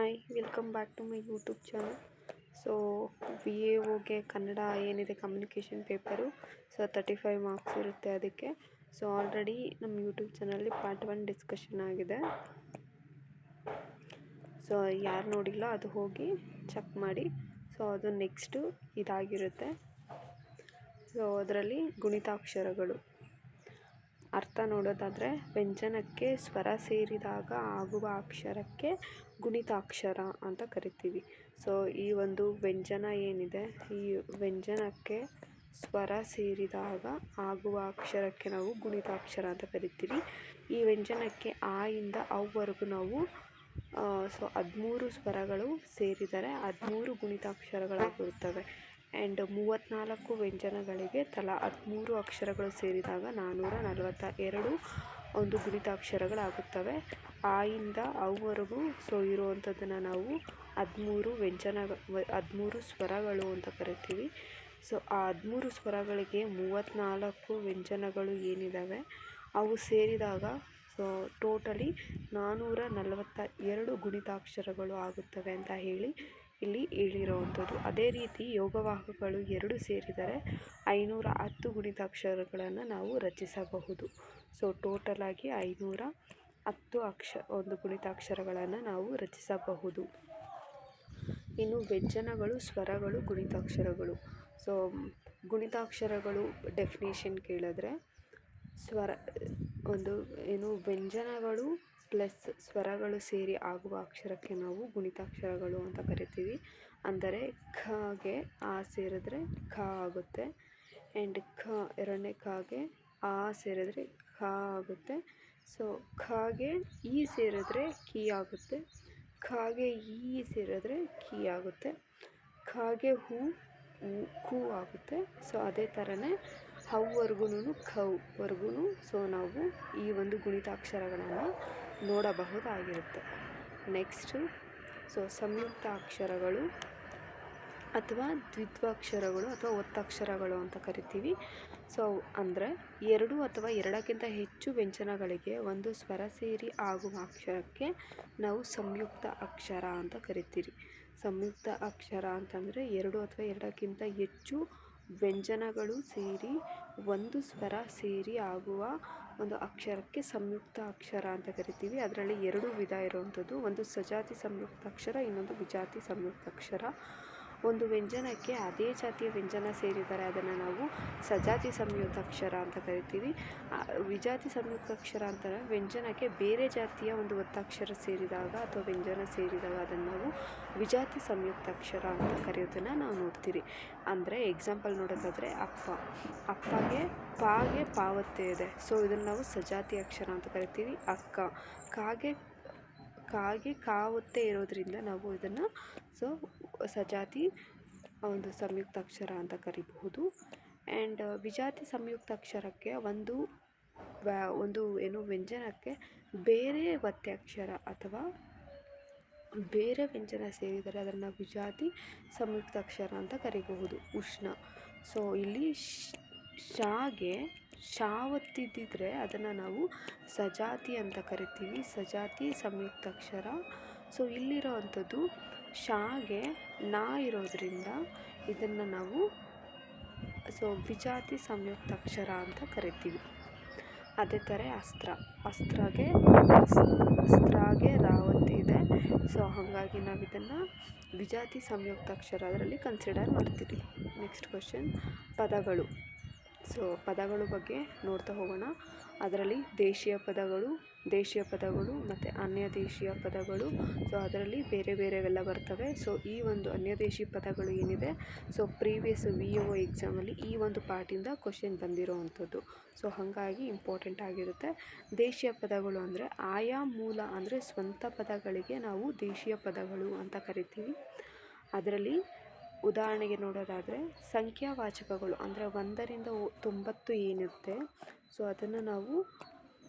Hi, welcome back to my YouTube channel. So we are ಒಗೆ ಕನ್ನಡ ಏನಿದೆ communication paper, so 35 marks ಇರುತ್ತೆ ಅದಕ್ಕೆ. So already ನಮ್ಮ YouTube ಚಾನಲ್ಲಿ ಪಾರ್ಟ್ 1 ಡಿಸ್ಕಷನ್ ಆಗಿದೆ. ಸೊ ಯಾರು ನೋಡಿಲ್ಲ ಅದು ಹೋಗಿ ಚೆಕ್ ಮಾಡಿ. ಸೊ ಅದು ನೆಕ್ಸ್ಟು ಇದಾಗಿರುತ್ತೆ. ಸೊ ಅದರಲ್ಲಿ ಗುಣಿತಾಕ್ಷರಗಳು ಅರ್ಥ ನೋಡೋದಾದರೆ, ವ್ಯಂಜನಕ್ಕೆ ಸ್ವರ ಸೇರಿದಾಗ ಆಗುವ ಅಕ್ಷರಕ್ಕೆ ಗುಣಿತಾಕ್ಷರ ಅಂತ ಕರಿತೀವಿ. ಸೊ ಈ ಒಂದು ವ್ಯಂಜನ ಏನಿದೆ, ಈ ವ್ಯಂಜನಕ್ಕೆ ಸ್ವರ ಸೇರಿದಾಗ ಆಗುವ ಅಕ್ಷರಕ್ಕೆ ನಾವು ಗುಣಿತಾಕ್ಷರ ಅಂತ ಕರಿತೀವಿ. ಈ ವ್ಯಂಜನಕ್ಕೆ ಆ ಇಂದ ಅವರೆಗೂ ನಾವು 13 ಸ್ವರಗಳು ಸೇರಿದರೆ 13 ಗುಣಿತಾಕ್ಷರಗಳಾಗಿರುತ್ತವೆ. ಆ್ಯಂಡ್ 34 ವ್ಯಂಜನಗಳಿಗೆ ತಲಾ 13 ಅಕ್ಷರಗಳು ಸೇರಿದಾಗ 442 ಒಂದು ಗುಣಿತಾಕ್ಷರಗಳಾಗುತ್ತವೆ. ಆ ಇಂದ ಅವರೆಗೂ ಸೊ ಇರುವಂಥದ್ದನ್ನು ನಾವು 13 ಸ್ವರಗಳು ಅಂತ ಕರಿತೀವಿ. ಸೊ ಆ 13 ಸ್ವರಗಳಿಗೆ 34 ವ್ಯಂಜನಗಳು ಏನಿದ್ದಾವೆ ಅವು ಸೇರಿದಾಗ ಸೊ ಟೋಟಲಿ 442 ಗುಣಿತಾಕ್ಷರಗಳು ಆಗುತ್ತವೆ ಅಂತ ಹೇಳಿ ಇಲ್ಲಿ ಹೇಳಿರೋವಂಥದ್ದು. ಅದೇ ರೀತಿ ಯೋಗವಾಹಕಗಳು 2 ಸೇರಿದರೆ 510 ಗುಣಿತಾಕ್ಷರಗಳನ್ನು ನಾವು ರಚಿಸಬಹುದು. ಸೊ ಟೋಟಲಾಗಿ 510 ಒಂದು ಗುಣಿತಾಕ್ಷರಗಳನ್ನು ನಾವು ರಚಿಸಬಹುದು. ಇನ್ನು ವ್ಯಂಜನಗಳು, ಸ್ವರಗಳು, ಗುಣಿತಾಕ್ಷರಗಳು. ಸೊ ಗುಣಿತಾಕ್ಷರಗಳು ಡೆಫಿನೇಷನ್ ಕೇಳಿದ್ರೆ, ವ್ಯಂಜನಗಳು ಪ್ಲಸ್ ಸ್ವರಗಳು ಸೇರಿ ಆಗುವ ಅಕ್ಷರಕ್ಕೆ ನಾವು ಗುಣಿತಾಕ್ಷರಗಳು ಅಂತ ಕರಿತೀವಿ. ಅಂದರೆ ಖಗೆ ಆ ಸೇರಿದ್ರೆ ಖ ಆಗುತ್ತೆ, ಆ್ಯಂಡ್ ಎರಡನೇ ಖಗೆ ಆ ಸೇರಿದ್ರೆ ಖ ಆಗುತ್ತೆ. ಸೊ ಖಗೆ ಈ ಸೇರಿದ್ರೆ ಕಿ ಆಗುತ್ತೆ, ಖಗೆ ಈ ಸೇರಿದ್ರೆ ಕಿ ಆಗುತ್ತೆ, ಖಗೆ ಹೂ ಕು ಆಗುತ್ತೆ. ಸೊ ಅದೇ ಥರನೇ ಹವ್ವರ್ಗು ಖವ್ವರ್ಗು ಸೊ ನಾವು ಈ ಒಂದು ಗುಣಿತಾಕ್ಷರಗಳನ್ನು ನೋಡಬಹುದಾಗಿರುತ್ತೆ. ನೆಕ್ಸ್ಟು ಸೊ ಸಂಯುಕ್ತ ಅಕ್ಷರಗಳು ಅಥವಾ ದ್ವಿತ್ವಾಕ್ಷರಗಳು ಅಥವಾ ಒತ್ತಕ್ಷರಗಳು ಅಂತ ಕರಿತೀವಿ. ಸೊ ಅಂದರೆ 2 ಅಥವಾ 2ಕ್ಕಿಂತ ಹೆಚ್ಚು ವ್ಯಂಜನಗಳಿಗೆ ಒಂದು ಸ್ವರ ಸೇರಿ ಆಗುವ ಅಕ್ಷರಕ್ಕೆ ನಾವು ಸಂಯುಕ್ತ ಅಕ್ಷರ ಅಂತ ಕರಿತೀವಿ. ಸಂಯುಕ್ತ ಅಕ್ಷರ ಅಂತಂದರೆ 2 ಅಥವಾ 2ಕ್ಕಿಂತ ಹೆಚ್ಚು ವ್ಯಂಜನಗಳು ಸೇರಿ ಒಂದು ಸ್ವರ ಸೇರಿ ಆಗುವ ಒಂದು ಅಕ್ಷರಕ್ಕೆ ಸಂಯುಕ್ತ ಅಕ್ಷರ ಅಂತ ಕರಿತೀವಿ. ಅದರಲ್ಲಿ 2 ವಿಧ ಇರುವಂಥದ್ದು, ಒಂದು ಸಜಾತಿ ಸಂಯುಕ್ತಾಕ್ಷರ, ಇನ್ನೊಂದು ವಿಜಾತಿ ಸಂಯುಕ್ತಾಕ್ಷರ. ಒಂದು ವ್ಯಂಜನಕ್ಕೆ ಅದೇ ಜಾತಿಯ ವ್ಯಂಜನ ಸೇರಿದರೆ ಅದನ್ನು ನಾವು ಸಜಾತಿ ಸಂಯುಕ್ತಾಕ್ಷರ ಅಂತ ಕರಿತೀವಿ. ವಿಜಾತಿ ಸಂಯುಕ್ತಾಕ್ಷರ ಅಂತಾರೆ ವ್ಯಂಜನಕ್ಕೆ ಬೇರೆ ಜಾತಿಯ ಒಂದು ಒತ್ತಕ್ಷರ ಸೇರಿದಾಗ ಅಥವಾ ವ್ಯಂಜನ ಸೇರಿದಾಗ ಅದನ್ನು ನಾವು ವಿಜಾತಿ ಸಂಯುಕ್ತಾಕ್ಷರ ಅಂತ ಕರೆಯೋದನ್ನು ನಾವು ನೋಡ್ತೀವಿ. ಅಂದರೆ ಎಕ್ಸಾಂಪಲ್ ನೋಡೋದಾದರೆ ಅಪ್ಪಗೆ ಪಾಗೆ ಪಾವತ್ತೆ ಇದೆ. ಸೊ ಇದನ್ನು ನಾವು ಸಜಾತಿ ಅಕ್ಷರ ಅಂತ ಕರಿತೀವಿ. ಅಕ್ಕ ಕಾಗೆ ಕಾವತ್ತೆ ಇರೋದ್ರಿಂದ ನಾವು ಇದನ್ನು ಸೊ ಸಜಾತಿ ಒಂದು ಸಂಯುಕ್ತಾಕ್ಷರ ಅಂತ ಕರಿಬಹುದು. ಆ್ಯಂಡ್ ವಿಜಾತಿ ಸಂಯುಕ್ತಾಕ್ಷರಕ್ಕೆ ಒಂದು ವ್ಯಂಜನಕ್ಕೆ ಬೇರೆ ಒತ್ತಕ್ಷರ ಅಥವಾ ಬೇರೆ ವ್ಯಂಜನ ಸೇರಿದರೆ ಅದನ್ನು ವಿಜಾತಿ ಸಂಯುಕ್ತಾಕ್ಷರ ಅಂತ ಕರಿಬಹುದು. ಉಷ್ಣ. ಸೊ ಇಲ್ಲಿ ಶಾಗೆ ಶಾವತ್ತಿದ್ದರೆ ಅದನ್ನು ನಾವು ಸಜಾತಿ ಅಂತ ಕರಿತೀವಿ, ಸಜಾತಿ ಸಂಯುಕ್ತಾಕ್ಷರ. ಸೊ ಇಲ್ಲಿರೋ ಅಂಥದ್ದು ಶಾಗೆ ನಾ ಇರೋದ್ರಿಂದ ಇದನ್ನು ನಾವು ಸೊ ವಿಜಾತಿ ಸಂಯುಕ್ತಾಕ್ಷರ ಅಂತ ಕರಿತೀವಿ. ಅದೇ ಥರ ಅಸ್ತ್ರಾಗೆ ರಾವತಿ ಇದೆ. ಸೊ ಹಾಗಾಗಿ ನಾವು ಇದನ್ನು ವಿಜಾತಿ ಸಂಯುಕ್ತಾಕ್ಷರ ಅದರಲ್ಲಿ ಕನ್ಸಿಡರ್ ಮಾಡ್ತೀವಿ. ನೆಕ್ಸ್ಟ್ ಕ್ವಶನ್, ಪದಗಳು. ಸೊ ಪದಗಳ ಬಗ್ಗೆ ನೋಡ್ತಾ ಹೋಗೋಣ. ಅದರಲ್ಲಿ ದೇಶೀಯ ಪದಗಳು ಮತ್ತು ಅನ್ಯ ದೇಶೀಯ ಪದಗಳು. ಸೊ ಅದರಲ್ಲಿ ಬೇರೆವೆಲ್ಲ ಬರ್ತವೆ. ಸೊ ಈ ಒಂದು ಅನ್ಯ ದೇಶೀಯ ಪದಗಳು ಏನಿದೆ, ಸೊ ಪ್ರೀವಿಯಸ್ VO ಎಕ್ಸಾಮಲ್ಲಿ ಈ ಒಂದು ಪಾರ್ಟಿಂದ ಕ್ವಶನ್ ಬಂದಿರೋವಂಥದ್ದು. ಸೊ ಹಾಗಾಗಿ ಇಂಪಾರ್ಟೆಂಟ್ ಆಗಿರುತ್ತೆ. ದೇಶೀಯ ಪದಗಳು ಅಂದರೆ ಆಯಾ ಮೂಲ ಅಂದರೆ ಸ್ವಂತ ಪದಗಳಿಗೆ ನಾವು ದೇಶೀಯ ಪದಗಳು ಅಂತ ಕರಿತೀವಿ. ಅದರಲ್ಲಿ ಉದಾಹರಣೆಗೆ ನೋಡೋದಾದರೆ ಸಂಖ್ಯಾವಾಚಕಗಳು ಅಂದರೆ 1ರಿಂದ 90 ಏನಿರುತ್ತೆ, ಸೊ ಅದನ್ನು ನಾವು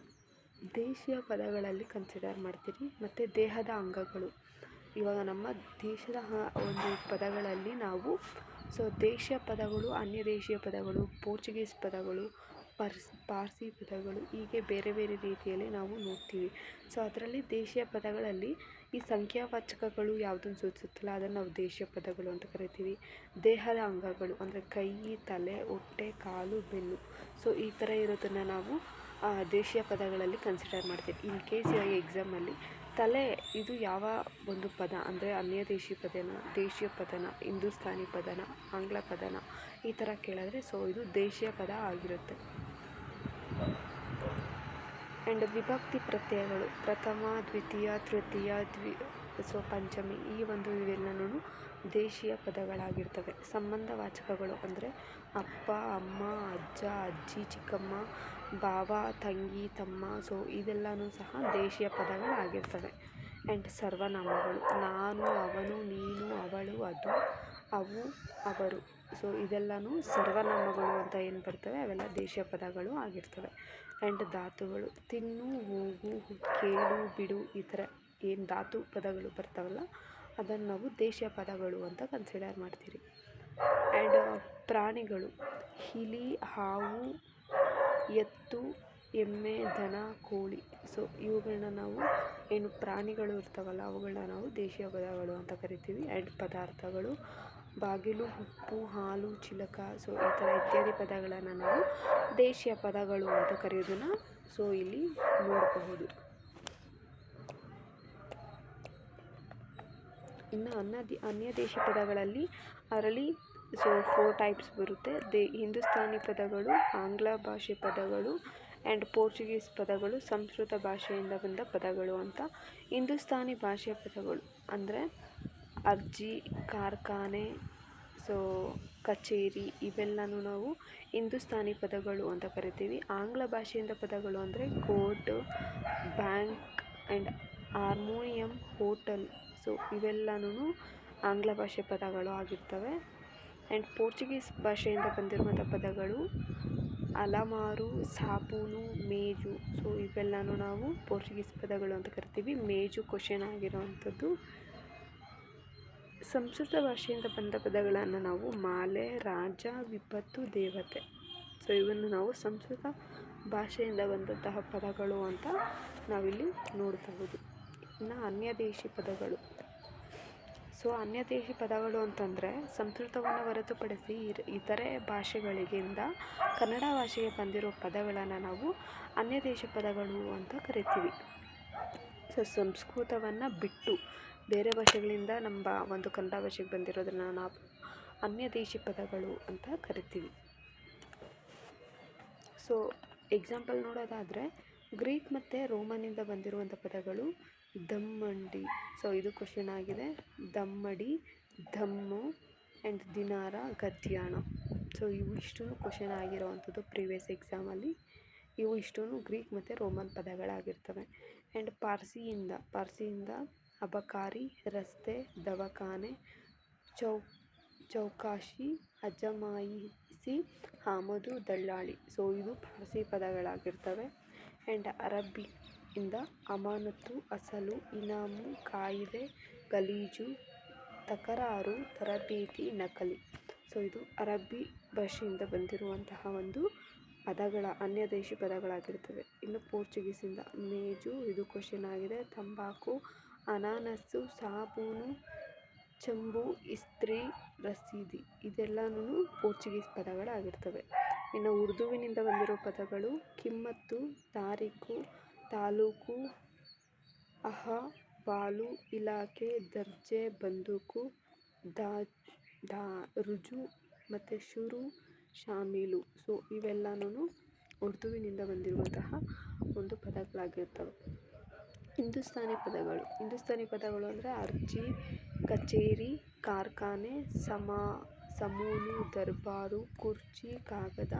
ದೇಶೀಯ ಪದಗಳಲ್ಲಿ ಕನ್ಸಿಡರ್ ಮಾಡ್ತೀವಿ. ಮತ್ತು ದೇಹದ ಅಂಗಗಳು, ಇವಾಗ ನಮ್ಮ ದೇಶದ ಒಂದು ಪದಗಳಲ್ಲಿ ನಾವು ಸೊ ದೇಶೀಯ ಪದಗಳು, ಅನ್ಯ ದೇಶೀಯ ಪದಗಳು, ಪೋರ್ಚುಗೀಸ್ ಪದಗಳು, ಪಾರ್ಸಿ ಪದಗಳು, ಹೀಗೆ ಬೇರೆ ರೀತಿಯಲ್ಲಿ ನಾವು ನೋಡ್ತೀವಿ. ಸೊ ಅದರಲ್ಲಿ ದೇಶೀಯ ಪದಗಳಲ್ಲಿ ಈ ಸಂಖ್ಯಾವಾಚಕಗಳು ಯಾವುದನ್ನು ಸೂಚಿಸುತ್ತಲ್ಲ ಅದನ್ನು ನಾವು ದೇಶೀಯ ಪದಗಳು ಅಂತ ಕರಿತೀವಿ. ದೇಹದ ಅಂಗಗಳು ಅಂದರೆ ಕೈ, ತಲೆ, ಹೊಟ್ಟೆ, ಕಾಲು, ಬೆನ್ನು, ಸೊ ಈ ಥರ ಇರೋದನ್ನು ನಾವು ದೇಶೀಯ ಪದಗಳಲ್ಲಿ ಕನ್ಸಿಡರ್ ಮಾಡ್ತೀವಿ. ಇನ್ ಕೇಸ್ ಇವಾಗ ಎಕ್ಸಾಮಲ್ಲಿ ತಲೆ ಇದು ಯಾವ ಒಂದು ಪದ ಅಂದರೆ ಅನ್ಯ ದೇಶೀಯ ಪದನ, ಹಿಂದೂಸ್ತಾನಿ ಪದನ, ಆಂಗ್ಲ ಪದನ ಈ ಥರ ಕೇಳಿದ್ರೆ ಸೊ ಇದು ದೇಶೀಯ ಪದ ಆಗಿರುತ್ತೆ. ಆ್ಯಂಡ್ ವಿಭಕ್ತಿ ಪ್ರತ್ಯಯಗಳು ಪ್ರಥಮ, ದ್ವಿತೀಯ, ತೃತೀಯ, ಸೊ ಪಂಚಮಿ ಈ ಒಂದು ಇವೆಲ್ಲನೂ ದೇಶೀಯ ಪದಗಳಾಗಿರ್ತವೆ. ಸಂಬಂಧವಾಚಕಗಳು ಅಂದರೆ ಅಪ್ಪ, ಅಮ್ಮ, ಅಜ್ಜ, ಅಜ್ಜಿ, ಚಿಕ್ಕಮ್ಮ, ಭಾವ, ತಂಗಿ, ತಮ್ಮ, ಸೊ ಇದೆಲ್ಲನೂ ಸಹ ದೇಶೀಯ ಪದಗಳಾಗಿರ್ತವೆ. ಆ್ಯಂಡ್ ಸರ್ವನಾಮಗಳು ನಾನು, ಅವನು, ನೀನು, ಅವಳು, ಅದು, ಅವು, ಅವರು, ಸೊ ಇದೆಲ್ಲನೂ ಸರ್ವನಾಮಗಳು ಅಂತ ಏನು ಬರ್ತವೆ ಅವೆಲ್ಲ ದೇಶೀಯ ಪದಗಳು ಆಗಿರ್ತವೆ. ಆ್ಯಂಡ್ ಧಾತುಗಳು ತಿನ್ನು, ಹೋಗು, ಕೇಳು, ಬಿಡು ಈ ಥರ ಏನು ಧಾತು ಪದಗಳು ಬರ್ತಾವಲ್ಲ ಅದನ್ನು ನಾವು ದೇಶೀಯ ಪದಗಳು ಅಂತ ಕನ್ಸಿಡರ್ ಮಾಡ್ತೀರಿ. ಆ್ಯಂಡ್ ಪ್ರಾಣಿಗಳು ಇಲಿ, ಹಾವು, ಎತ್ತು, ಎಮ್ಮೆ, ದನ, ಕೋಳಿ, ಸೊ ಇವುಗಳನ್ನ ನಾವು ಏನು ಪ್ರಾಣಿಗಳು ಇರ್ತಾವಲ್ಲ ಅವುಗಳನ್ನ ನಾವು ದೇಶೀಯ ಪದಗಳು ಅಂತ ಕರಿತೀವಿ. ಆ್ಯಂಡ್ ಪದಾರ್ಥಗಳು ಬಾಗಿಲು, ಉಪ್ಪು, ಹಾಲು, ಚಿಲಕ, ಸೊ ಈ ಥರ ಇತ್ಯಾದಿ ಪದಗಳನ್ನು ನಾವು ದೇಶೀಯ ಪದಗಳು ಅಂತ ಕರೆಯೋದನ್ನು ಸೊ ಇಲ್ಲಿ ನೋಡಬಹುದು. ಇನ್ನು ಅನ್ಯ ದೇಶಿ ಪದಗಳಲ್ಲಿ ಅದರಲ್ಲಿ ಸೊ 4 ಟೈಪ್ಸ್ ಬರುತ್ತೆ. ಹಿಂದೂಸ್ತಾನಿ ಪದಗಳು, ಆಂಗ್ಲ ಭಾಷೆ ಪದಗಳು, ಆ್ಯಂಡ್ ಪೋರ್ಚುಗೀಸ್ ಪದಗಳು, ಸಂಸ್ಕೃತ ಭಾಷೆಯಿಂದ ಬಂದ ಪದಗಳು ಅಂತ. ಹಿಂದೂಸ್ತಾನಿ ಭಾಷೆಯ ಪದಗಳು ಅಂದರೆ ಅರ್ಜಿ, ಕಾರ್ಖಾನೆ, ಸೊ ಕಚೇರಿ ಇವೆಲ್ಲನೂ ನಾವು ಹಿಂದೂಸ್ತಾನಿ ಪದಗಳು ಅಂತ ಕರಿತೀವಿ. ಆಂಗ್ಲ ಭಾಷೆಯಿಂದ ಪದಗಳು ಅಂದರೆ court, bank and harmonium, hotel, so ಇವೆಲ್ಲನೂ ಆಂಗ್ಲ ಭಾಷೆ ಪದಗಳು ಆಗಿರ್ತವೆ. ಆ್ಯಂಡ್ ಪೋರ್ಚುಗೀಸ್ ಭಾಷೆಯಿಂದ ಬಂದಿರುವಂಥ ಪದಗಳು ಅಲಮಾರು, ಸಾಬೂನು, ಮೇಜು, ಸೊ ಇವೆಲ್ಲನೂ ನಾವು ಪೋರ್ಚುಗೀಸ್ ಪದಗಳು ಅಂತ ಕರಿತೀವಿ. ಮೇಜು ಕ್ವಶನ್ ಆಗಿರೋವಂಥದ್ದು. ಸಂಸ್ಕೃತ ಭಾಷೆಯಿಂದ ಬಂದ ಪದಗಳನ್ನು ನಾವು ಮಾಲೆ, ರಾಜ, ವಿಪತ್ತು, ದೇವತೆ, ಸೊ ಇವನ್ನು ನಾವು ಸಂಸ್ಕೃತ ಭಾಷೆಯಿಂದ ಬಂದಂತಹ ಪದಗಳು ಅಂತ ನಾವಿಲ್ಲಿ ನೋಡಬಹುದು. ಇನ್ನು ಅನ್ಯ ದೇಶಿ ಪದಗಳು. ಸೊ ಅನ್ಯ ದೇಶಿ ಪದಗಳು ಅಂತಂದರೆ ಸಂಸ್ಕೃತವನ್ನು ಹೊರತುಪಡಿಸಿ ಇತರೆ ಭಾಷೆಗಳಿಗಿಂತ ಕನ್ನಡ ಭಾಷೆಗೆ ಬಂದಿರೋ ಪದಗಳನ್ನು ನಾವು ಅನ್ಯ ದೇಶ ಪದಗಳು ಅಂತ ಕರಿತೀವಿ. ಸೊ ಸಂಸ್ಕೃತವನ್ನು ಬಿಟ್ಟು ಬೇರೆ ಭಾಷೆಗಳಿಂದ ನಮ್ಮ ಒಂದು ಕನ್ನಡ ಭಾಷೆಗೆ ಬಂದಿರೋದನ್ನು ನಾವು ಅನ್ಯ ದೇಶಿ ಪದಗಳು ಅಂತ ಕರಿತೀವಿ. ಸೊ ಎಕ್ಸಾಂಪಲ್ ನೋಡೋದಾದರೆ ಗ್ರೀಕ್ ಮತ್ತು ರೋಮನಿಂದ ಬಂದಿರುವಂಥ ಪದಗಳು ದಮ್ಮಂಡಿ, ಸೊ ಇದು ಕ್ವಶನ್ ಆಗಿದೆ. ದಮ್ಮಡಿ, ಧಮ್ಮು ಆ್ಯಂಡ್ ದಿನಾರ, ಗದ್ಯಾಣ, ಸೊ ಇವು ಇಷ್ಟೂ ಕ್ವಶನ್ ಆಗಿರೋವಂಥದ್ದು ಪ್ರೀವಿಯಸ್ ಎಕ್ಸಾಮಲ್ಲಿ. ಇವು ಇಷ್ಟೂ ಗ್ರೀಕ್ ಮತ್ತು ರೋಮನ್ ಪದಗಳಾಗಿರ್ತವೆ. ಆ್ಯಂಡ್ ಪಾರ್ಸಿಯಿಂದ ಅಬಕಾರಿ, ರಸ್ತೆ, ದವಾಖಾನೆ, ಚೌಕಾಶಿ, ಅಜಮಾಯಿಸಿ, ಆಮದು, ದಳ್ಳಾಳಿ, ಸೊ ಇದು ಪಾರ್ಸಿ ಪದಗಳಾಗಿರ್ತವೆ. ಆ್ಯಂಡ್ ಅರಬ್ಬಿಯಿಂದ ಅಮಾನತು, ಅಸಲು, ಇನಾಮು, ಕಾಯಿದೆ, ಗಲೀಜು, ತಕರಾರು, ತರಬೇತಿ, ನಕಲಿ, ಸೊ ಇದು ಅರಬ್ಬಿ ಭಾಷೆಯಿಂದ ಬಂದಿರುವಂತಹ ಒಂದು ಪದಗಳ ಅನ್ಯ ದೇಶಿ ಪದಗಳಾಗಿರ್ತವೆ. ಇನ್ನು ಪೋರ್ಚುಗೀಸಿಂದ ಮೇಜು, ಇದು ಕ್ವಶನ್ ಆಗಿದೆ. ತಂಬಾಕು, ಅನಾನಸ್ಸು, ಸಾಬೂನು, ಚಂಬು, ಇಸ್ತ್ರಿ, ರಸೀದಿ, ಇದೆಲ್ಲನೂ ಪೋರ್ಚುಗೀಸ್ ಪದಗಳಾಗಿರ್ತವೆ. ಇನ್ನು ಉರ್ದುವಿನಿಂದ ಬಂದಿರೋ ಪದಗಳು ಕಿಮ್ಮತ್ತು, ತಾರೀಕು, ತಾಲೂಕು, ಅಹವಾಲು, ಇಲಾಖೆ, ದರ್ಜೆ, ಬಂದೂಕು, ರುಜು ಮತ್ತು ಶುರು, ಶಾಮೀಲು, ಸೊ ಇವೆಲ್ಲನೂ ಉರ್ದುವಿನಿಂದ ಬಂದಿರುವಂತಹ ಒಂದು ಪದಗಳಾಗಿರ್ತವೆ. ಹಿಂದೂಸ್ತಾನಿ ಪದಗಳು ಅಂದರೆ ಅರ್ಜಿ, ಕಚೇರಿ, ಕಾರ್ಖಾನೆ, ಸಮೂನು, ದರ್ಬಾರು, ಕುರ್ಚಿ, ಕಾಗದ,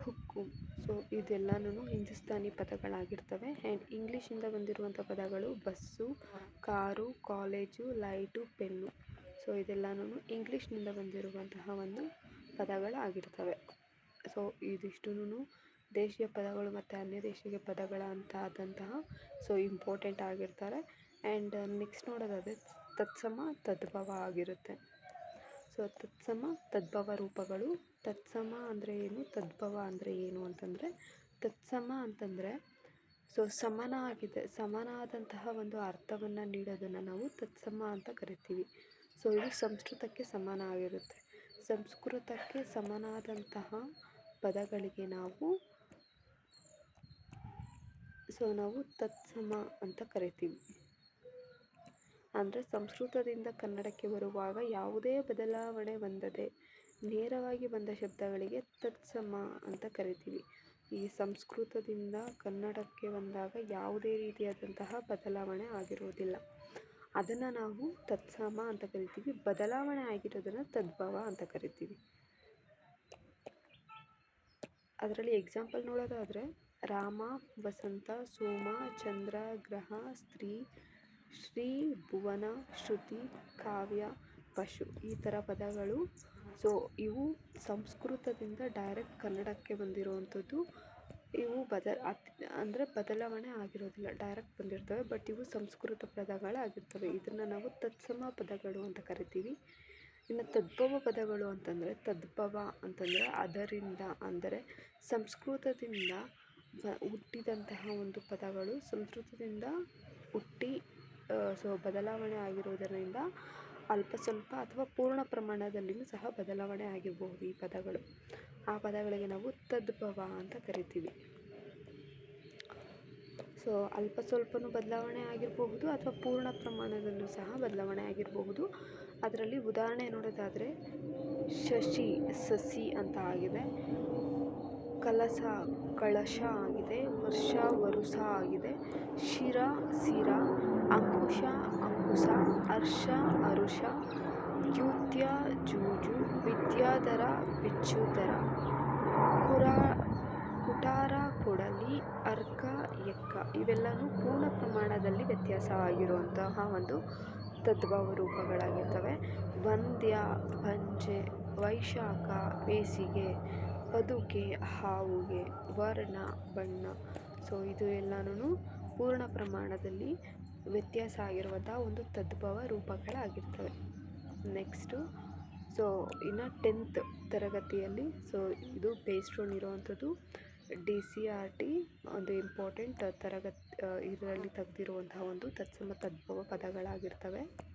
ಹುಕ್ಕುಂ, ಸೊ ಇದೆಲ್ಲನೂ ಹಿಂದೂಸ್ತಾನಿ ಪದಗಳಾಗಿರ್ತವೆ. ಆ್ಯಂಡ್ ಇಂಗ್ಲೀಷಿಂದ ಬಂದಿರುವಂಥ ಪದಗಳು bus, car, college, light, pen, so ಇದೆಲ್ಲನೂ ಇಂಗ್ಲೀಷ್ನಿಂದ ಬಂದಿರುವಂತಹ ಒಂದು ಪದಗಳಾಗಿರ್ತವೆ. ಸೊ ಇದಿಷ್ಟೂ ದೇಶೀಯ ಪದಗಳು ಮತ್ತು ಅನ್ಯ ದೇಶೀಯ ಪದಗಳ ಅಂತ ಆದಂತಹ ಸೊ ಇಂಪಾರ್ಟೆಂಟ್ ಆಗಿರ್ತಾರೆ. ಆ್ಯಂಡ್ ನೆಕ್ಸ್ಟ್ ನೋಡೋದಾದರೆ ತತ್ಸಮ, ತದ್ಭವ ಆಗಿರುತ್ತೆ. ಸೊ ತತ್ಸಮ, ತದ್ಭವ ರೂಪಗಳು. ತತ್ಸಮ ಅಂದರೆ ಏನು, ತದ್ಭವ ಅಂದರೆ ಏನು ಅಂತಂದರೆ ತತ್ಸಮ ಅಂತಂದರೆ ಸೊ ಸಮನಾದಂತಹ ಒಂದು ಅರ್ಥವನ್ನು ನೀಡೋದನ್ನು ನಾವು ತತ್ಸಮ ಅಂತ ಕರಿತೀವಿ. ಸೊ ಇದು ಸಂಸ್ಕೃತಕ್ಕೆ ಸಮಾನ ಆಗಿರುತ್ತೆ. ಸಂಸ್ಕೃತಕ್ಕೆ ಸಮನಾದಂತಹ ಪದಗಳಿಗೆ ನಾವು ತತ್ಸಮ ಅಂತ ಕರಿತೀವಿ. ಅಂದರೆ ಸಂಸ್ಕೃತದಿಂದ ಕನ್ನಡಕ್ಕೆ ಬರುವಾಗ ಯಾವುದೇ ಬದಲಾವಣೆ ಹೊಂದದೆ ನೇರವಾಗಿ ಬಂದ ಶಬ್ದಗಳಿಗೆ ತತ್ಸಮ ಅಂತ ಕರಿತೀವಿ. ಈ ಸಂಸ್ಕೃತದಿಂದ ಕನ್ನಡಕ್ಕೆ ಬಂದಾಗ ಯಾವುದೇ ರೀತಿಯಾದಂತಹ ಬದಲಾವಣೆ ಆಗಿರುವುದಿಲ್ಲ, ಅದನ್ನು ನಾವು ತತ್ಸಮ ಅಂತ ಕರಿತೀವಿ. ಬದಲಾವಣೆ ಆಗಿರೋದನ್ನು ತದ್ಭವ ಅಂತ ಕರಿತೀವಿ. ಅದರಲ್ಲಿ ಎಕ್ಸಾಂಪಲ್ ನೋಡೋದಾದರೆ ರಾಮ, ವಸಂತ, ಸೋಮ, ಚಂದ್ರ, ಗ್ರಹ, ಸ್ತ್ರೀ, ಶ್ರೀ, ಭುವನ, ಶ್ರುತಿ, ಕಾವ್ಯ, ಪಶು ಈ ಥರ ಪದಗಳು. ಸೊ ಇವು ಸಂಸ್ಕೃತದಿಂದ ಡೈರೆಕ್ಟ್ ಕನ್ನಡಕ್ಕೆ ಬಂದಿರುವಂಥದ್ದು. ಇವು ಅಂದರೆ ಬದಲಾವಣೆ ಆಗಿರೋದಿಲ್ಲ, ಡೈರೆಕ್ಟ್ ಬಂದಿರ್ತವೆ. ಬಟ್ ಇವು ಸಂಸ್ಕೃತ ಪದಗಳಾಗಿರ್ತವೆ. ಇದನ್ನು ನಾವು ತತ್ಸಮ ಪದಗಳು ಅಂತ ಕರಿತೀವಿ. ಇನ್ನು ತದ್ಭವ ಪದಗಳು ಅಂತಂದರೆ, ತದ್ಭವ ಅಂತಂದರೆ ಅದರಿಂದ, ಅಂದರೆ ಸಂಸ್ಕೃತದಿಂದ ಹುಟ್ಟಿದಂತಹ ಒಂದು ಪದಗಳು ಸಂಸ್ಕೃತದಿಂದ ಹುಟ್ಟಿ ಬದಲಾವಣೆ ಆಗಿರುವುದರಿಂದ ಅಲ್ಪ ಸ್ವಲ್ಪ ಅಥವಾ ಪೂರ್ಣ ಪ್ರಮಾಣದಲ್ಲಿಯೂ ಸಹ ಬದಲಾವಣೆ ಆಗಿರಬಹುದು ಈ ಪದಗಳು. ಆ ಪದಗಳಿಗೆ ನಾವು ತದ್ಭವ ಅಂತ ಕರಿತೀವಿ. ಸೊ ಅಲ್ಪ ಸ್ವಲ್ಪನೂ ಬದಲಾವಣೆ ಆಗಿರಬಹುದು ಅಥವಾ ಪೂರ್ಣ ಪ್ರಮಾಣದಲ್ಲೂ ಸಹ ಬದಲಾವಣೆ ಆಗಿರಬಹುದು. ಅದರಲ್ಲಿ ಉದಾಹರಣೆ ನೋಡೋದಾದರೆ ಶಶಿ, ಸಸಿ ಅಂತ ಆಗಿದೆ. ಕಲಶ, ಕಳಶ ಆಗಿದೆ. ವರ್ಷ, ವರುಷ ಆಗಿದೆ. ಶಿರ, ಸಿರ. ಅಂಕುಶ, ಅಂಕುಶ. ಹರ್ಷ, ಹರುಷ. ದ್ಯೂತ್ಯ, ಜೂಜು. ವಿದ್ಯಾಧರ, ಬಿಚ್ಚುಧರ. ಕುಟಾರ, ಕೊಡಲಿ. ಅರ್ಕ, ಎಕ್ಕ. ಇವೆಲ್ಲವೂ ಪೂರ್ಣ ಪ್ರಮಾಣದಲ್ಲಿ ವ್ಯತ್ಯಾಸವಾಗಿರುವಂತಹ ಒಂದು ತದ್ಭವ ರೂಪಗಳಾಗಿರ್ತವೆ. ವಂದ್ಯ, ಬಂಜೆ. ವೈಶಾಖ, ಬೇಸಿಗೆ. ಬದುಕೆ, ಹಾವುಗೆ. ವರ್ಣ, ಬಣ್ಣ. ಸೊ ಇದು ಎಲ್ಲನೂ ಪೂರ್ಣ ಪ್ರಮಾಣದಲ್ಲಿ ವ್ಯತ್ಯಾಸ ಆಗಿರುವಂಥ ಒಂದು ತದ್ಭವ ರೂಪಗಳಾಗಿರ್ತವೆ. ನೆಕ್ಸ್ಟು ಇನ್ನು 10th ತರಗತಿಯಲ್ಲಿ ಇದು ಬೇಸ್ಡ್ ಆನ್ ಇರುವಂಥದ್ದು DCRT ಒಂದು ಇಂಪಾರ್ಟೆಂಟ್ ಇದರಲ್ಲಿ ತೆಗೆದಿರುವಂತಹ ಒಂದು ತತ್ಸಮ ತದ್ಭವ ಪದಗಳಾಗಿರ್ತವೆ.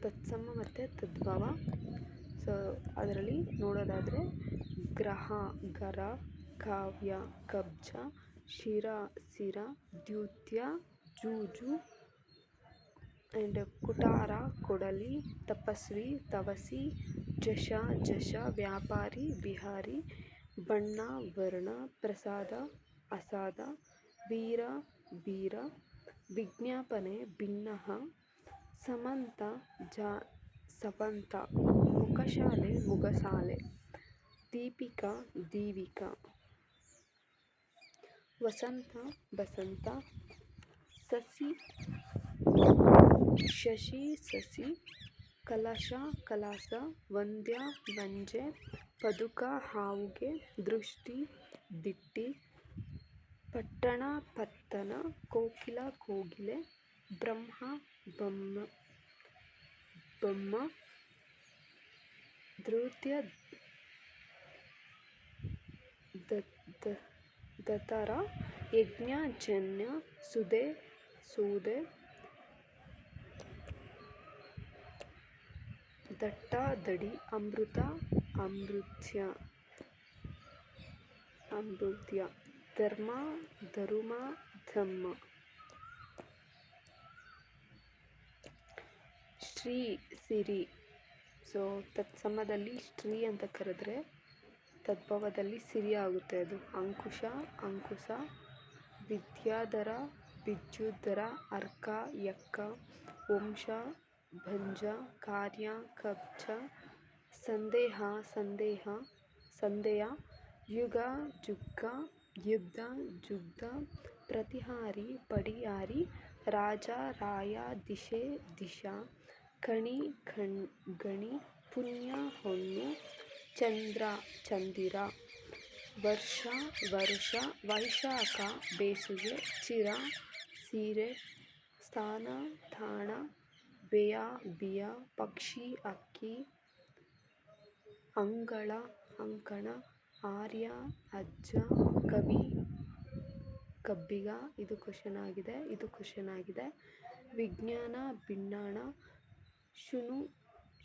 ತತ್ಸಮ ಮತ್ತು ತದ್ಭವ. ಅದರಲ್ಲಿ ನೋಡೋದಾದರೆ ಗ್ರಹ, ಗರ. ಕಾವ್ಯ, ಕಬ್ಜ. ಶಿರ, ಸಿರ. ದ್ಯೂತ್ಯ, ಜೂಜು. ಆ್ಯಂಡ್ ಕುಟಾರ, ಕೊಡಲಿ. ತಪಸ್ವಿ, ತವಸಿ. ಜಶ, ಜಶ. ವ್ಯಾಪಾರಿ, ವಿಹಾರಿ. ಬಣ್ಣ, ವರ್ಣ. ಪ್ರಸಾದ, ಅಸಾದ. ವೀರ, ವೀರ. ವಿಜ್ಞಾಪನೆ, ಭಿನ್ನಃ. ಸಮಂತ, ಸವಂತ. ಮುಖಶಾಲೆ, ಮುಗಸಾಲೆ. ದೀಪಿಕಾ, ದೀವಿಕಾ. ವಸಂತ, ಬಸಂತ. ಸಸಿ, ಶಶಿ, ಸಸಿ. ಕಲಶ, ಕಲಾಸ. ವಂದ್ಯ, ವಂಜೆ. ಪದುಕ, ಹಾವುಗೆ. ದೃಷ್ಟಿ, ದಿಟ್ಟಿ. ಪಟ್ಟಣ, ಪತ್ತನ. ಕೋಕಿಲ, ಕೋಗಿಲೆ. ಬ್ರಹ್ಮ, ಬೊಮ್ಮ. ಧೃತ್ಯ, ದತರ. ಯಜ್ಞ, ಜನ್ಯ. ಸುದೆ, ಸೂದೆ. ದಟ್ಟ, ದಡಿ. ಅಮೃತ, ಅಮೃತ್ಯ. ಧರ್ಮ, ಧರುಮ, ಧಮ್ಮ. ಶ್ರೀ, ಸಿರಿ. ತತ್ಸಮದಲ್ಲಿ ಶ್ರೀ ಅಂತ ಕರೆದ್ರೆ ತದ್ಭವದಲ್ಲಿ ಸಿರಿ ಆಗುತ್ತೆ ಅದು. ಅಂಕುಶ, ಅಂಕುಶ. ವಿದ್ಯಾಧರ, ಬಿಜ್ಜುಧರ. ಅರ್ಕ, ಎಕ್ಕ. ವಂಶ, ಭಂಜ. ಕಾರ್ಯ, ಕಬ್ಜ. ಸಂದೇಹ, ಸಂದೇಹ. ಸಂದೇಯ. ಯುಗ, ಜುಗ್ಗ. ಯುದ್ಧ, ಜುಗ್ಧ. ಪ್ರತಿಹಾರಿ, ಪಡಿಯಾರಿ. ರಾಜ, ರಾಯ. ದಿಶೆ, ದಿಶಾ. ಕಣಿ, ಗಣಿ. ಪುಣ್ಯ, ಹೊನ್ನು. ಚಂದ್ರ, ಚಂದಿರ. ವರ್ಷ, ವರುಷ. ವೈಶಾಖ, ಬೇಸಿಗೆ. ಚಿರ, ಸೀರೆ. ಸ್ಥಾನ, ತಾಣ. ವ್ಯಯ, ಬಿಯ. ಪಕ್ಷಿ, ಹಕ್ಕಿ. ಅಂಗಳ, ಅಂಕಣ, ಆರ್ಯ, ಅಜ್ಜ, ಕವಿ, ಕಬ್ಬಿಗ. ಇದು ಕ್ವಶನ್ ಆಗಿದೆ. ವಿಜ್ಞಾನ, ಭಿನ್ನಾಣ,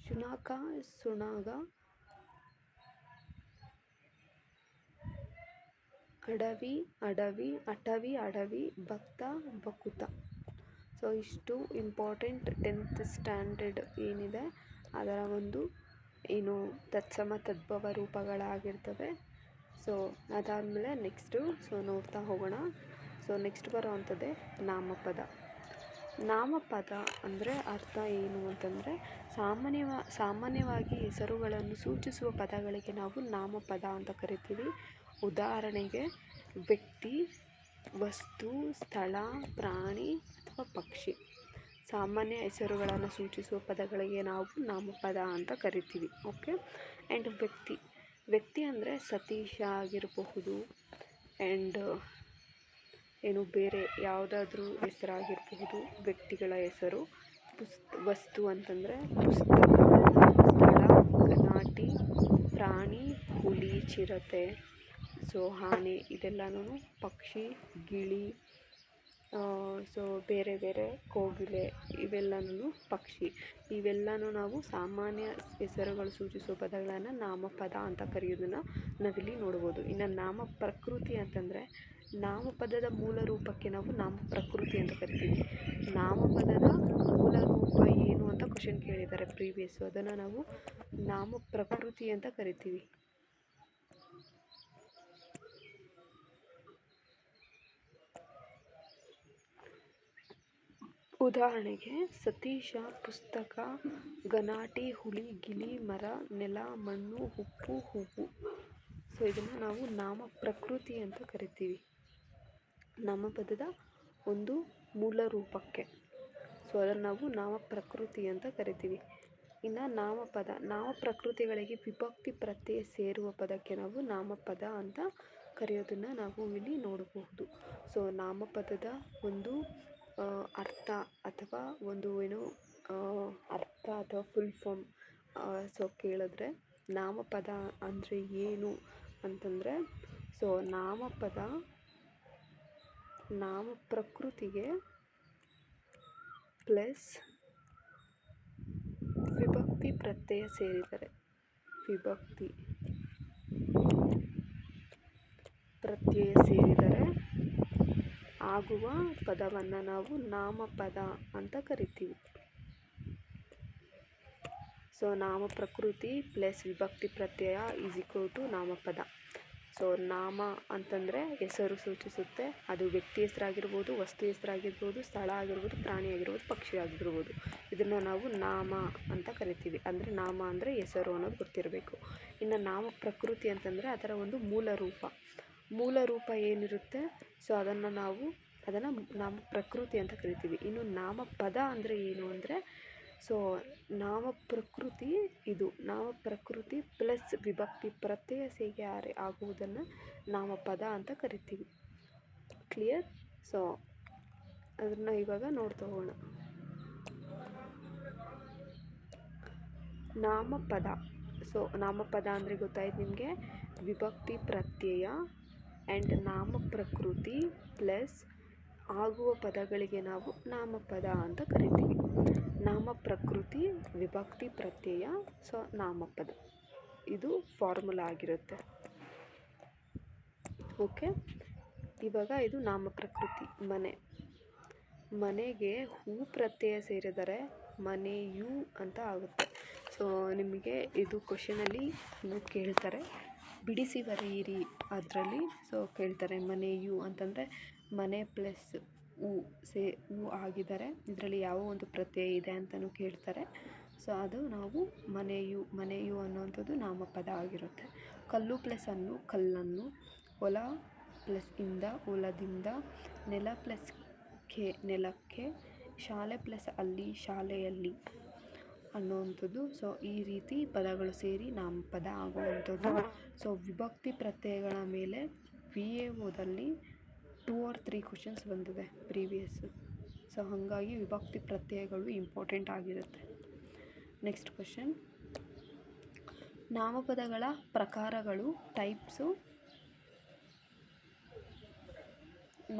ಶುನಕ, ಸುಣಗ, ಅಟವಿ, ಭಕ್ತ, ಬಕುತ. ಸೊ ಇಷ್ಟು ಇಂಪಾರ್ಟೆಂಟ್ 10th ಸ್ಟ್ಯಾಂಡರ್ಡ್ ಏನಿದೆ ಅದರ ಒಂದು ತತ್ಸಮ ತದ್ಭವ ರೂಪಗಳಾಗಿರ್ತವೆ. ಸೊ ಅದಾದಮೇಲೆ ನೆಕ್ಸ್ಟು ನೋಡ್ತಾ ಹೋಗೋಣ. ಸೊ ನೆಕ್ಸ್ಟ್ ಬರೋವಂಥದ್ದೇ ನಾಮಪದ ಅಂದರೆ ಅರ್ಥ ಏನು ಅಂತಂದರೆ ಸಾಮಾನ್ಯವಾಗಿ ಹೆಸರುಗಳನ್ನು ಸೂಚಿಸುವ ಪದಗಳಿಗೆ ನಾವು ನಾಮಪದ ಅಂತ ಕರಿತೀವಿ. ಉದಾಹರಣೆಗೆ ವ್ಯಕ್ತಿ, ವಸ್ತು, ಸ್ಥಳ, ಪ್ರಾಣಿ ಅಥವಾ ಪಕ್ಷಿ. ಸಾಮಾನ್ಯ ಹೆಸರುಗಳನ್ನು ಸೂಚಿಸುವ ಪದಗಳಿಗೆ ನಾವು ನಾಮಪದ ಅಂತ ಕರಿತೀವಿ. ಓಕೆ. ಆ್ಯಂಡ್ ವ್ಯಕ್ತಿ ಅಂದರೆ ಸತೀಶ ಆಗಿರಬಹುದು, ಆ್ಯಂಡ್ ಬೇರೆ ಯಾವುದಾದ್ರೂ ಹೆಸರಾಗಿರಬಹುದು, ವ್ಯಕ್ತಿಗಳ ಹೆಸರು. ವಸ್ತು ಅಂತಂದರೆ ಪುಸ್ತಕ, ಸ್ಥಳ, ಗಲಾಟೆ, ಪ್ರಾಣಿ, ಹುಲಿ, ಚಿರತೆ, ಸೊ ಆನೆ, ಇದೆಲ್ಲನೂ ಪಕ್ಷಿ, ಗಿಳಿ, ಸೊ ಬೇರೆ ಬೇರೆ ಕೋಗಿಲೆ, ಇವೆಲ್ಲನೂ ಪಕ್ಷಿ. ಇವೆಲ್ಲನೂ ನಾವು ಸಾಮಾನ್ಯ ಹೆಸರುಗಳು ಸೂಚಿಸುವ ಪದಗಳನ್ನು ನಾಮಪದ ಅಂತ ಕರೆಯೋದನ್ನು ನಾವಿಲ್ಲಿ ನೋಡ್ಬೋದು. ಇನ್ನು ನಾಮ ಪ್ರಕೃತಿ ಅಂತಂದರೆ ನಾಮಪದದ ಮೂಲ ರೂಪಕ್ಕೆ ನಾವು ನಾಮ ಪ್ರಕೃತಿ ಅಂತ ಕರಿತೀವಿ. ನಾಮಪದದ ಮೂಲ ರೂಪ ಏನು ಅಂತ ಕ್ವಶನ್ ಕೇಳಿದ್ದಾರೆ ಪ್ರೀವಿಯಸ್ಸು, ಅದನ್ನು ನಾವು ನಾಮ ಪ್ರಕೃತಿ ಅಂತ ಕರಿತೀವಿ. ಉದಾಹರಣೆಗೆ ಸತೀಶ, ಪುಸ್ತಕ, ಗಲಾಟೆ, ಹುಲಿ, ಗಿಳಿ, ಮರ, ನೆಲ, ಮಣ್ಣು, ಉಪ್ಪು, ಹೂವು. ಸೊ ಇದನ್ನು ನಾವು ನಾಮ ಪ್ರಕೃತಿ ಅಂತ ಕರಿತೀವಿ, ನಾಮಪದದ ಒಂದು ಮೂಲ ರೂಪಕ್ಕೆ. ಸೊ ಅದನ್ನು ನಾವು ನಾಮ ಪ್ರಕೃತಿ ಅಂತ ಕರಿತೀವಿ. ಇನ್ನು ನಾಮ ಪ್ರಕೃತಿಗಳಿಗೆ ವಿಭಕ್ತಿ ಪ್ರತ್ಯಯ ಸೇರುವ ಪದಕ್ಕೆ ನಾವು ನಾಮಪದ ಅಂತ ಕರೆಯೋದನ್ನು ನಾವು ಇಲ್ಲಿ ನೋಡಬಹುದು. ಸೊ ನಾಮಪದದ ಒಂದು ಅರ್ಥ ಅಥವಾ ಒಂದು ಅರ್ಥ ಅಥವಾ ಫುಲ್ ಫಾರ್ಮ್ ಸೊ ಕೇಳಿದ್ರೆ ನಾಮಪದ ಅಂದರೆ ಏನು ಅಂತಂದರೆ, ಸೊ ನಾಮಪದ ನಾಮ ಪ್ರಕೃತಿಗೆ ಪ್ಲಸ್ ವಿಭಕ್ತಿ ಪ್ರತ್ಯಯ ಸೇರಿದರೆ, ವಿಭಕ್ತಿ ಪ್ರತ್ಯಯ ಸೇರಿದರೆ ಆಗುವ ಪದವನ್ನು ನಾವು ನಾಮಪದ ಅಂತ ಕರಿತೀವಿ. ಸೊ ನಾಮ ಪ್ರಕೃತಿ ಪ್ಲಸ್ ವಿಭಕ್ತಿ ಪ್ರತ್ಯಯ ಈಸ್ ಈಕ್ವಲ್ ಟು ನಾಮಪದ. ಸೊ ನಾಮ ಅಂತಂದರೆ ಹೆಸರು ಸೂಚಿಸುತ್ತೆ. ಅದು ವ್ಯಕ್ತಿ ಹೆಸರಾಗಿರ್ಬೋದು, ವಸ್ತು ಹೆಸರಾಗಿರ್ಬೋದು, ಸ್ಥಳ ಆಗಿರ್ಬೋದು, ಪ್ರಾಣಿ ಆಗಿರ್ಬೋದು, ಪಕ್ಷಿ ಆಗಿರ್ಬೋದು. ಇದನ್ನು ನಾವು ನಾಮ ಅಂತ ಕರಿತೀವಿ. ಅಂದರೆ ನಾಮ ಅಂದರೆ ಹೆಸರು ಅನ್ನೋದು ಗೊತ್ತಿರಬೇಕು. ಇನ್ನು ನಾಮ ಪ್ರಕೃತಿ ಅಂತಂದರೆ ಅದರ ಒಂದು ಮೂಲ ರೂಪ ಏನಿರುತ್ತೆ, ಸೊ ಅದನ್ನು ನಾಮ ಪ್ರಕೃತಿ ಅಂತ ಕರಿತೀವಿ. ಇನ್ನು ನಾಮಪದ ಅಂದರೆ ಏನು ಅಂದರೆ, ಸೊ ನಾಮ ಪ್ರಕೃತಿ ಪ್ಲಸ್ ವಿಭಕ್ತಿ ಪ್ರತ್ಯಯ ಸೇರಿ ಆಗುವುದನ್ನು ನಾಮಪದ ಅಂತ ಕರಿತೀವಿ. ಕ್ಲಿಯರ್? ಸೊ ಅದನ್ನು ಇವಾಗ ನೋಡ್ತಾ ಹೋಗೋಣ. ನಾಮಪದ. ಸೊ ನಾಮಪದ ಅಂದರೆ ಗೊತ್ತಾಯ್ತು ನಿಮಗೆ, ವಿಭಕ್ತಿ ಪ್ರತ್ಯಯ ಆ್ಯಂಡ್ ನಾಮ ಪ್ರಕೃತಿ ಪ್ಲಸ್ ಆಗುವ ಪದಗಳಿಗೆ ನಾವು ನಾಮಪದ ಅಂತ ಕರಿತೀವಿ. ನಾಮ ಪ್ರಕೃತಿ, ವಿಭಕ್ತಿ ಪ್ರತ್ಯಯ, ಸೊ ನಾಮಪದ. ಇದು ಫಾರ್ಮುಲಾ ಆಗಿರುತ್ತೆ. ಓಕೆ. ಇವಾಗ ಇದು ನಾಮ ಪ್ರಕೃತಿ. ಮನೆಗೆ ಹೂ ಪ್ರತ್ಯಯ ಸೇರಿದರೆ ಮನೆಯು ಅಂತ ಆಗುತ್ತೆ. ಸೊ ನಿಮಗೆ ಇದು ಕ್ವಶನಲ್ಲಿ ಕೇಳ್ತಾರೆ, ಬಿಡಿಸಿ ಬರೆಯಿರಿ ಅದರಲ್ಲಿ. ಸೊ ಕೇಳ್ತಾರೆ ಮನೆಯು ಅಂತಂದರೆ ಮನೆ ಪ್ಲಸ್ ಹೂ ಆಗಿದ್ದಾರೆ, ಇದರಲ್ಲಿ ಯಾವ ಒಂದು ಪ್ರತ್ಯಯ ಇದೆ ಅಂತಲೂ ಕೇಳ್ತಾರೆ. ಸೊ ಅದು ನಾವು ಮನೆಯು ಅನ್ನುವಂಥದ್ದು ನಾಮಪದ ಆಗಿರುತ್ತೆ. ಕಲ್ಲು ಪ್ಲಸ್ ಅನ್ನು ಕಲ್ಲನ್ನು, ಹೊಲ ಪ್ಲಸ್ ಇಂದ ಹೊಲದಿಂದ, ನೆಲ ಪ್ಲಸ್ ನೆಲಕ್ಕೆ, ಶಾಲೆ ಪ್ಲಸ್ ಅಲ್ಲಿ ಶಾಲೆಯಲ್ಲಿ ಅನ್ನುವಂಥದ್ದು. ಸೊ ಈ ರೀತಿ ಪದಗಳು ಸೇರಿ ನಾಮಪದ ಆಗುವಂಥದ್ದು. ಸೊ ವಿಭಕ್ತಿ ಪ್ರತ್ಯಯಗಳ ಮೇಲೆ VAOದಲ್ಲಿ 2 or 3 ಕ್ವಶನ್ಸ್ ಬಂದಿದೆ ಪ್ರೀವಿಯಸ್ಸು. ಸೊ ಹಾಗಾಗಿ ವಿಭಕ್ತಿ ಪ್ರತ್ಯಯಗಳು ಇಂಪಾರ್ಟೆಂಟ್ ಆಗಿರುತ್ತೆ. ನೆಕ್ಸ್ಟ್ ಕ್ವಶನ್, ನಾಮಪದಗಳ ಪ್ರಕಾರಗಳು, ಟೈಪ್ಸು.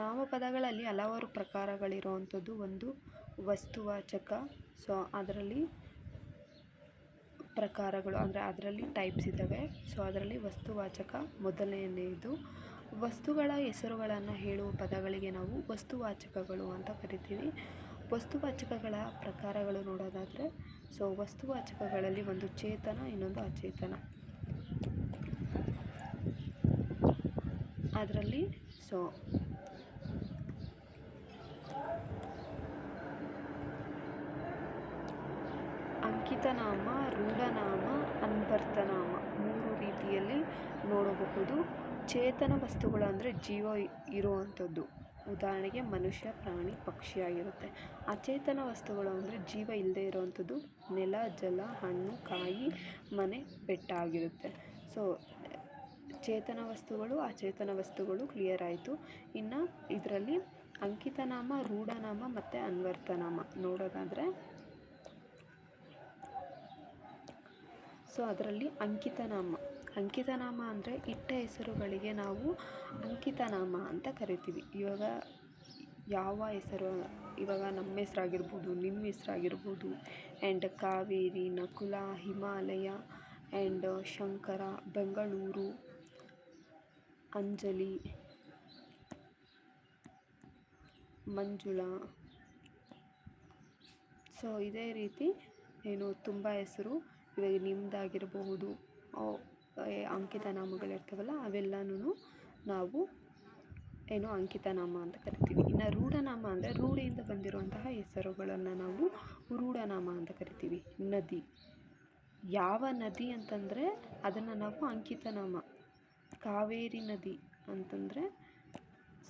ನಾಮಪದಗಳಲ್ಲಿ ಹಲವಾರು ಪ್ರಕಾರಗಳಿರುವಂಥದ್ದು. ಒಂದು ವಸ್ತುವಾಚಕ, ಸೊ ಅದರಲ್ಲಿ ಪ್ರಕಾರಗಳು ಅಂದರೆ ಅದರಲ್ಲಿ ಟೈಪ್ಸ್ ಇದ್ದಾವೆ. ಸೊ ಅದರಲ್ಲಿ ವಸ್ತುವಾಚಕ ಮೊದಲನೆಯದು. ವಸ್ತುಗಳ ಹೆಸರುಗಳನ್ನು ಹೇಳುವ ಪದಗಳಿಗೆ ನಾವು ವಸ್ತುವಾಚಕಗಳು ಅಂತ ಕರಿತೀವಿ. ವಸ್ತುವಾಚಕಗಳ ಪ್ರಕಾರಗಳು ನೋಡೋದಾದರೆ, ಸೊ ವಸ್ತುವಾಚಕಗಳಲ್ಲಿ ಒಂದು ಚೇತನ, ಇನ್ನೊಂದು ಅಚೇತನ. ಅದರಲ್ಲಿ ಸೊ ಅಂಕಿತನಾಮ, ರೂಢನಾಮ, ಅನ್ವರ್ತನಾಮ 3 ರೀತಿಯಲ್ಲಿ ನೋಡಬಹುದು. ಚೇತನ ವಸ್ತುಗಳು ಅಂದರೆ ಜೀವ ಇರುವಂಥದ್ದು, ಉದಾಹರಣೆಗೆ ಮನುಷ್ಯ, ಪ್ರಾಣಿ, ಪಕ್ಷಿ ಆಗಿರುತ್ತೆ. ಅಚೇತನ ವಸ್ತುಗಳು ಅಂದರೆ ಜೀವ ಇಲ್ಲದೆ ಇರುವಂಥದ್ದು, ನೆಲ, ಜಲ, ಹಣ್ಣು, ಕಾಯಿ, ಮನೆ, ಬೆಟ್ಟ ಆಗಿರುತ್ತೆ. ಸೊ ಚೇತನ ವಸ್ತುಗಳು, ಅಚೇತನ ವಸ್ತುಗಳು ಕ್ಲಿಯರ್ ಆಯಿತು. ಇನ್ನು ಇದರಲ್ಲಿ ಅಂಕಿತನಾಮ, ರೂಢನಾಮ ಮತ್ತು ಅನ್ವರ್ತನಾಮ ನೋಡೋದಾದರೆ, ಸೊ ಅದರಲ್ಲಿ ಅಂಕಿತನಾಮ ಅಂದರೆ ಇಟ್ಟ ಹೆಸರುಗಳಿಗೆ ನಾವು ಅಂಕಿತನಾಮ ಅಂತ ಕರಿತೀವಿ. ಇವಾಗ ಯಾವ ಹೆಸರು, ಇವಾಗ ನಮ್ಮ ಹೆಸರಾಗಿರ್ಬೋದು, ನಿಮ್ಮ ಹೆಸರಾಗಿರ್ಬೋದು, and Kaveri, Nakula, Himalaya, and Shankara, Bengaluru, Anjali, Manjula. So ಇದೇ ರೀತಿ ತುಂಬ ಹೆಸರು ಇವಾಗ ನಿಮ್ಮದಾಗಿರಬಹುದು, ಅಂಕಿತನಾಮಗಳಿರ್ತಾವಲ್ಲ ಅವೆಲ್ಲನೂ ನಾವು ಅಂಕಿತನಾಮ ಅಂತ ಕರಿತೀವಿ. ಇನ್ನು ರೂಢನಾಮ ಅಂದರೆ ರೂಢಿಯಿಂದ ಬಂದಿರುವಂತಹ ಹೆಸರುಗಳನ್ನು ನಾವು ರೂಢನಾಮ ಅಂತ ಕರಿತೀವಿ. ನದಿ, ಯಾವ ನದಿ ಅಂತಂದರೆ ಅದನ್ನು ನಾವು ಅಂಕಿತನಾಮ. ಕಾವೇರಿ ನದಿ ಅಂತಂದರೆ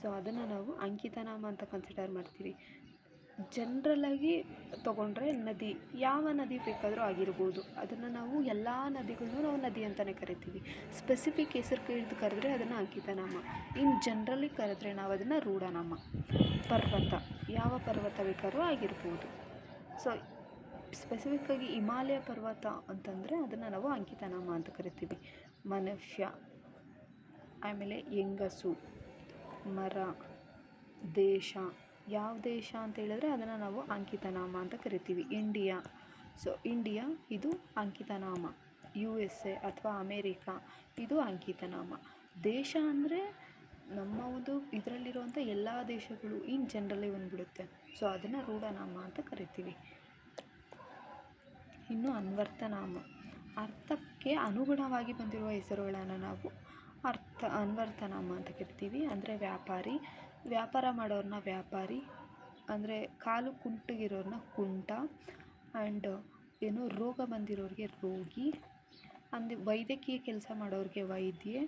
ಸೊ ಅದನ್ನು ನಾವು ಅಂಕಿತನಾಮ ಅಂತ ಕನ್ಸಿಡರ್ ಮಾಡ್ತೀವಿ. ಜನರಲಾಗಿ ತೊಗೊಂಡ್ರೆ ನದಿ, ಯಾವ ನದಿ ಬೇಕಾದರೂ ಆಗಿರ್ಬೋದು, ಅದನ್ನು ನಾವು ಎಲ್ಲ ನದಿಗಳನ್ನೂ ನಾವು ನದಿ ಅಂತಲೇ ಕರಿತೀವಿ. ಸ್ಪೆಸಿಫಿಕ್ ಹೆಸರು ಹಿಡಿದು ಕರೆದ್ರೆ ಅದನ್ನು ಅಂಕಿತನಾಮ. ಇನ್ನು ಜನರಲಿ ಕರೆದ್ರೆ ನಾವು ಅದನ್ನು ರೂಢನಾಮ. ಪರ್ವತ, ಯಾವ ಪರ್ವತ ಬೇಕಾದ್ರೂ ಆಗಿರ್ಬೋದು. ಸೊ ಸ್ಪೆಸಿಫಿಕ್ಕಾಗಿ ಹಿಮಾಲಯ ಪರ್ವತ ಅಂತಂದರೆ ಅದನ್ನು ನಾವು ಅಂಕಿತನಾಮ ಅಂತ ಕರಿತೀವಿ. ಮನುಷ್ಯ, ಆಮೇಲೆ ಹೆಂಗಸು, ಮರ, ದೇಶ, ಯಾವ ದೇಶ ಅಂತ ಹೇಳಿದ್ರೆ ಅದನ್ನು ನಾವು ಅಂಕಿತನಾಮ ಅಂತ ಕರಿತೀವಿ. ಇಂಡಿಯಾ, ಸೊ ಇಂಡಿಯಾ ಇದು ಅಂಕಿತನಾಮ. USA ಅಥವಾ ಅಮೇರಿಕಾ ಇದು ಅಂಕಿತನಾಮ. ದೇಶ ಅಂದರೆ ನಮ್ಮ ಒಂದು ಇದರಲ್ಲಿರುವಂಥ ಎಲ್ಲ ದೇಶಗಳು ಇನ್ ಜನರಲಿ ಬಂದ್ಬಿಡುತ್ತೆ. ಸೊ ಅದನ್ನು ರೂಢನಾಮ ಅಂತ ಕರಿತೀವಿ. ಇನ್ನು ಅನ್ವರ್ತನಾಮ, ಅರ್ಥಕ್ಕೆ ಅನುಗುಣವಾಗಿ ಬಂದಿರುವ ಹೆಸರುಗಳನ್ನು ನಾವು ಅನ್ವರ್ತನಾಮ ಅಂತ ಕರಿತೀವಿ. ಅಂದರೆ ವ್ಯಾಪಾರ ಮಾಡೋರನ್ನ ವ್ಯಾಪಾರಿ, ಅಂದರೆ ಕಾಲು ಕುಂಟಗಿರೋರನ್ನ ಕುಂಟ, ಆ್ಯಂಡ್ ರೋಗ ಬಂದಿರೋರಿಗೆ ರೋಗಿ, ಅಂದರೆ ವೈದ್ಯಕೀಯ ಕೆಲಸ ಮಾಡೋರಿಗೆ ವೈದ್ಯೆ,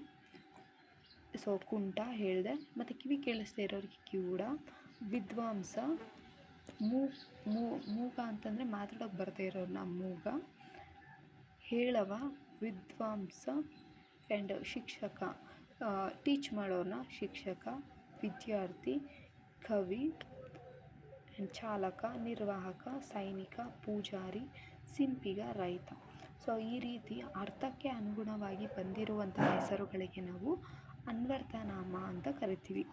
ಸೊ ಕುಂಟ ಹೇಳಿದೆ. ಮತ್ತು ಕಿವಿ ಕೇಳಿಸ್ದೇ ಇರೋರಿಗೆ ಕಿವುಡ, ವಿದ್ವಾಂಸ, ಮೂಗ ಅಂತಂದರೆ ಮಾತಾಡೋಕ್ಕೆ ಬರದೇ ಇರೋರನ್ನ ಮೂಗ, ಹೇಳವ, ವಿದ್ವಾಂಸ, ಆ್ಯಂಡ್ ಶಿಕ್ಷಕ, ಟೀಚ್ ಮಾಡೋರನ್ನ ಶಿಕ್ಷಕ, ವಿದ್ಯಾರ್ಥಿ, ಕವಿ, ಆ್ಯಂಡ್ ಚಾಲಕ, ನಿರ್ವಾಹಕ, ಸೈನಿಕ, ಪೂಜಾರಿ, ಸಿಂಪಿಗ, ರೈತ. ಸೊ ಈ ರೀತಿ ಅರ್ಥಕ್ಕೆ ಅನುಗುಣವಾಗಿ ಬಂದಿರುವಂತಹ ಹೆಸರುಗಳಿಗೆ ನಾವು ಅನ್ವರ್ತನಾಮ ಅಂತ ಕರಿತೀವಿ.